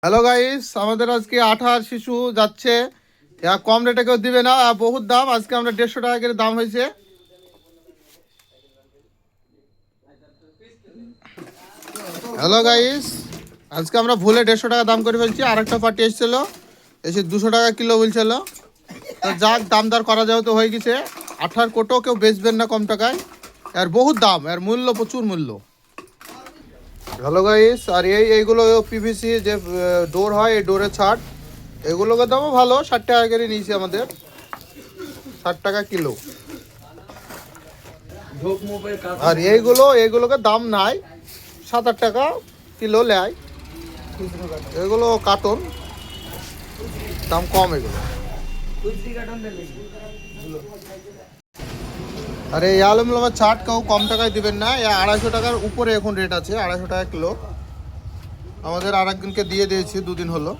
Hello guys, আমাদের আজকে আঠার শিশু যাচ্ছে। কম রেটে কেউ দিবে না, বহুত দাম। আজকে আমরা 150 টাকা করে দাম হয়েছে। হ্যালো গাইস, আজকে আমরা ভুলে 150 টাকা দাম করে ফেলছি। আরেকটা পার্টি এসেছিল, এসে 200 টাকা কিলো বলছিল। তো যাক, দাম দর করা যাও তো হয়ে গেছে। আঠার কোটো কেউ বেচবেন না কম টাকায়, আর বহুত দাম, এর মূল্য প্রচুর মূল্য। হ্যালো গাইস, আর এইগুলো পিভিসি যে ডোর হয়, এই ডোরের ছাড়, এগুলোকে দামও ভালো। 60 টাকা করে নিয়েছি আমাদের, 60 টাকা কিলো। আর এইগুলোকে দাম নাই, 7-8 টাকা কিলো নেয়। এগুলো কার্টন, দাম কম এগুলো। আর এই অ্যালুমিনিয়ামের ছাট কেউ কম টাকায় দিবেন না। 250 টাকার উপরে এখন রেট আছে, 250 টাকা কিলো। আমাদের আর একদিনকে দিয়ে দিয়েছি, 2 দিন হলো।